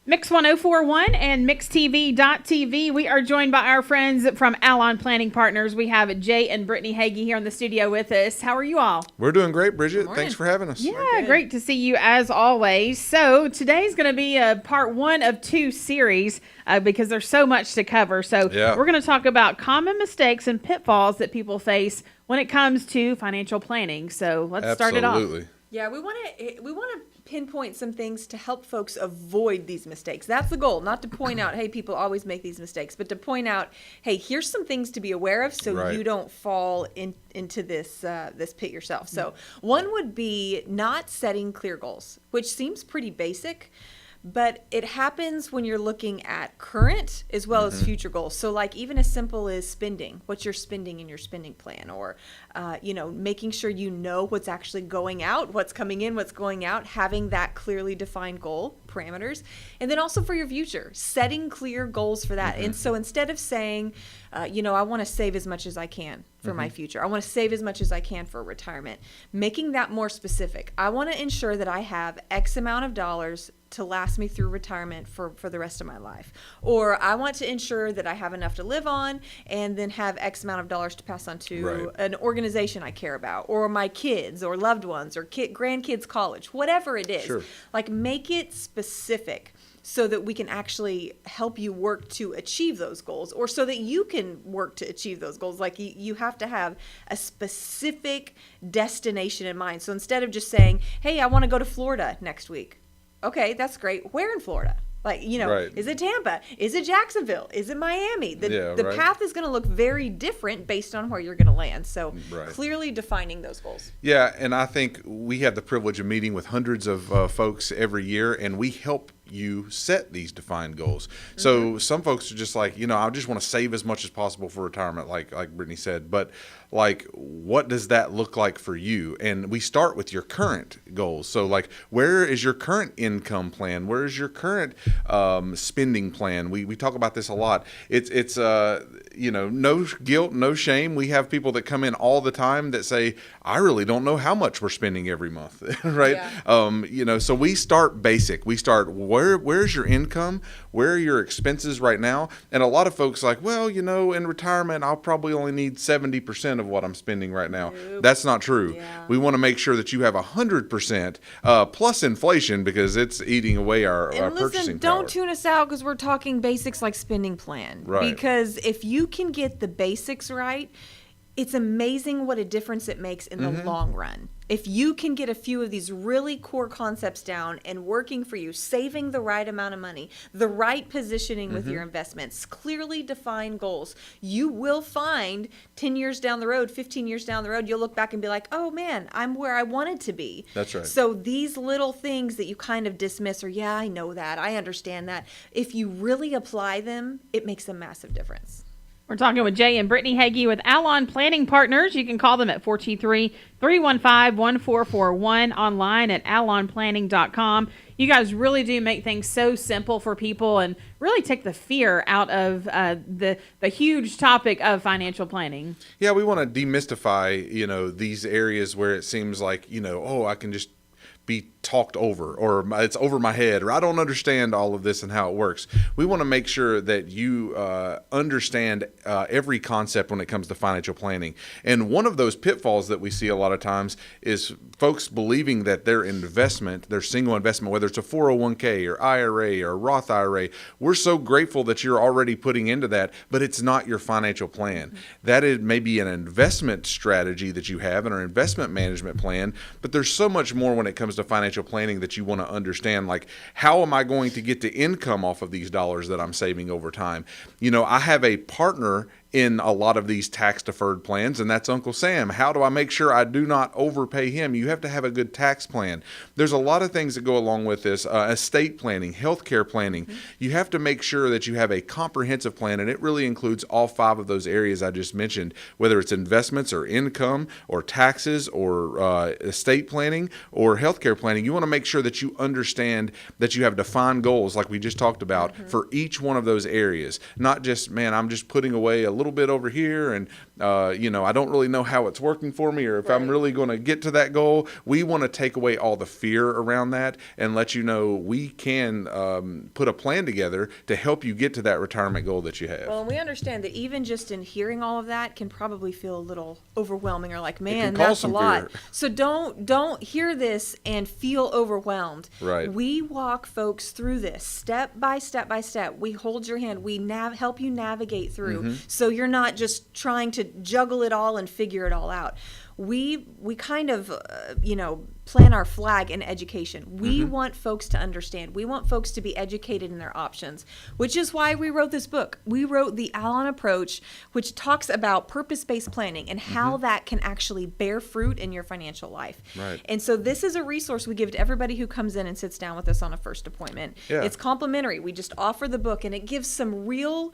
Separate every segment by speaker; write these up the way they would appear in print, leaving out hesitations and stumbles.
Speaker 1: Mix 1041 and MixTV.tv. We are joined by our friends from Allon Planning Partners. We have Jay and Brittany Hagee here in the studio with us. How are you all?
Speaker 2: We're doing great, Bridget. Thanks for having us.
Speaker 1: Yeah, great to see you as always. So today's going to be a part 1 of 2 series because there's so much to cover. So we're going to talk about common mistakes and pitfalls that people face when it comes to financial planning. So let's start it off.
Speaker 2: Absolutely.
Speaker 3: Yeah, we want to pinpoint some things to help folks avoid these mistakes. That's the goal, not to point out, hey, people always make these mistakes, but to point out, hey, here's some things to be aware of so you don't fall into this pit yourself. So one would be not setting clear goals, which seems pretty basic, but it happens when you're looking at current as well as future goals. So like even as simple as spending, what you're spending in your spending plan, or, making sure you know what's actually going out, what's coming in, what's going out, having that clearly defined goal parameters. And then also for your future, setting clear goals for that. And so instead of saying, I want to save as much as I can for my future. I want to save as much as I can for retirement. Making that more specific. I want to ensure that I have X amount of dollars to last me through retirement for the rest of my life. Or I want to ensure that I have enough to live on and then have X amount of dollars to pass on to an organization I care about, or my kids or loved ones or grandkids' college, whatever it is.
Speaker 2: Sure.
Speaker 3: Like make it specific so that we can actually help you work to achieve those goals, or so that you can work to achieve those goals. Like you have to have a specific destination in mind. So instead of just saying, hey, I want to go to Florida next week. Okay, that's great. Where in Florida? Like, is it Tampa? Is it Jacksonville? Is it Miami? The path is going to look very different based on where you're going to land. So clearly defining those goals.
Speaker 2: Yeah, and I think we have the privilege of meeting with hundreds of folks every year, and we help you set these defined goals. So some folks are just like, I just want to save as much as possible for retirement, like Brittany said. But like, what does that look like for you? And we start with your current goals. So like, where is your current income plan? Where is your current spending plan? We talk about this a lot. It's no guilt, no shame. We have people that come in all the time that say, I really don't know how much we're spending every month, right? Yeah. So we start basic. We start, where's your income? Where are your expenses right now? And a lot of folks like, well, in retirement, I'll probably only need 70% of what I'm spending right now. Nope. That's not true. Yeah. We want to make sure that you have 100% plus inflation, because it's eating away our purchasing power.
Speaker 3: Don't tune us out because we're talking basics like spending plan.
Speaker 2: Right.
Speaker 3: Because if you can get the basics right, it's amazing what a difference it makes in the long run. If you can get a few of these really core concepts down and working for you, saving the right amount of money, the right positioning with your investments, clearly defined goals, you will find 10 years down the road, 15 years down the road, you'll look back and be like, oh man, I'm where I wanted to be.
Speaker 2: That's right.
Speaker 3: So these little things that you kind of dismiss, or yeah, I know that, I understand that, if you really apply them, it makes a massive difference.
Speaker 1: We're talking with Jay and Brittany Hagee with Allon Planning Partners. You can call them at 423-315-1441, online at allonplanning.com. You guys really do make things so simple for people and really take the fear out of the huge topic of financial planning.
Speaker 2: Yeah, we want to demystify, these areas where it seems like, I can just be talked over, or it's over my head, or I don't understand all of this and how it works. We want to make sure that you understand every concept when it comes to financial planning. And one of those pitfalls that we see a lot of times is folks believing that their investment, their single investment, whether it's a 401k or IRA or Roth IRA, we're so grateful that you're already putting into that, but it's not your financial plan. That is maybe an investment strategy that you have and an investment management plan, but there's so much more when it comes to financial planning that you want to understand, like, how am I going to get the income off of these dollars that I'm saving over time? I have a partner in a lot of these tax deferred plans, and that's Uncle Sam. How do I make sure I do not overpay him? You have to have a good tax plan. There's a lot of things that go along with this, estate planning, healthcare planning. You have to make sure that you have a comprehensive plan, and it really includes all 5 of those areas I just mentioned, whether it's investments or income or taxes or estate planning or healthcare planning. You want to make sure that you understand that you have defined goals, like we just talked about, for each one of those areas. Not just, man, I'm just putting away a little bit over here, and I don't really know how it's working for me, or if I'm really going to get to that goal. We want to take away all the fear around that and let you know we can put a plan together to help you get to that retirement goal that you have.
Speaker 3: Well, and we understand that even just in hearing all of that can probably feel a little overwhelming, or like, man, that's a lot.
Speaker 2: Fear.
Speaker 3: So don't hear this and feel overwhelmed.
Speaker 2: Right.
Speaker 3: We walk folks through this step by step by step. We hold your hand. We help you navigate through, so you're not just trying to juggle it all and figure it all out. We kind of, plant our flag in education. We want folks to understand. We want folks to be educated in their options, which is why we wrote this book. We wrote the Allon approach, which talks about purpose-based planning and how that can actually bear fruit in your financial life.
Speaker 2: Right.
Speaker 3: And so this is a resource we give to everybody who comes in and sits down with us on a first appointment.
Speaker 2: Yeah.
Speaker 3: It's complimentary. We just offer the book, and it gives some real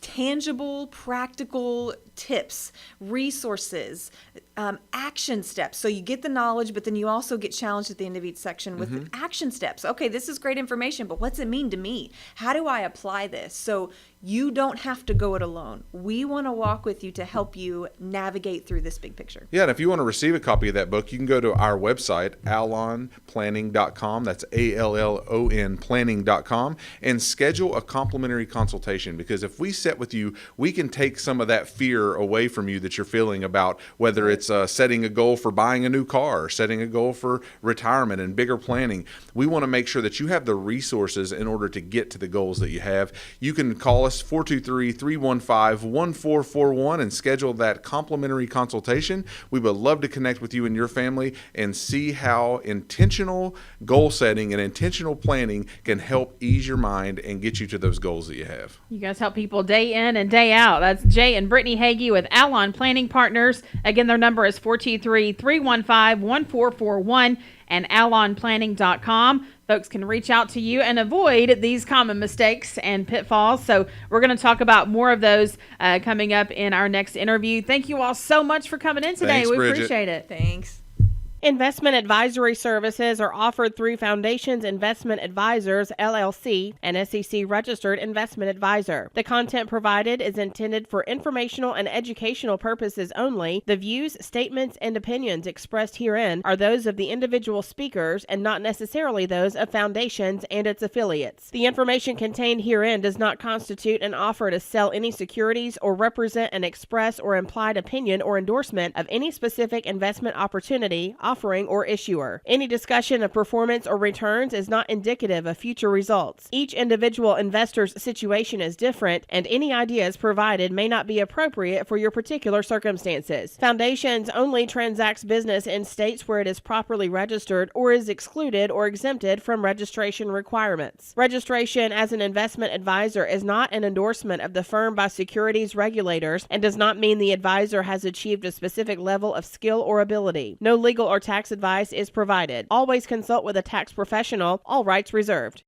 Speaker 3: tangible, practical tips, resources, action steps. So you get the knowledge, but then you also get challenged at the end of each section with action steps. Okay, this is great information, but what's it mean to me? How do I apply this? So you don't have to go it alone. We want to walk with you to help you navigate through this big picture.
Speaker 2: Yeah, and if you want to receive a copy of that book, you can go to our website, allonplanning.com. That's ALLON planning.com, and schedule a complimentary consultation, because if we sit with you, we can take some of that fear away from you that you're feeling about whether it's setting a goal for buying a new car or setting a goal for retirement and bigger planning. We want to make sure that you have the resources in order to get to the goals that you have. You can call us 423-315-1441 and schedule that complimentary consultation. We would love to connect with you and your family and see how intentional goal setting and intentional planning can help ease your mind and get you to those goals that you have.
Speaker 1: You guys help people day in and day out. That's Jay and Brittany Hagee with Allon Planning Partners. Again, their number is 423-315-1441 and allonplanning.com. Folks can reach out to you and avoid these common mistakes and pitfalls. So we're going to talk about more of those coming up in our next interview. Thank you all so much for coming in today.
Speaker 2: Thanks,
Speaker 1: we
Speaker 2: Bridget.
Speaker 1: appreciate it.
Speaker 3: Thanks.
Speaker 1: Investment advisory services are offered through Foundations Investment Advisors, LLC, an SEC-registered investment advisor. The content provided is intended for informational and educational purposes only. The views, statements, and opinions expressed herein are those of the individual speakers and not necessarily those of Foundations and its affiliates. The information contained herein does not constitute an offer to sell any securities or represent an express or implied opinion or endorsement of any specific investment opportunity, offering, or issuer. Any discussion of performance or returns is not indicative of future results. Each individual investor's situation is different, and any ideas provided may not be appropriate for your particular circumstances. Foundations only transacts business in states where it is properly registered or is excluded or exempted from registration requirements. Registration as an investment advisor is not an endorsement of the firm by securities regulators and does not mean the advisor has achieved a specific level of skill or ability. No legal or tax advice is provided. Always consult with a tax professional. All rights reserved.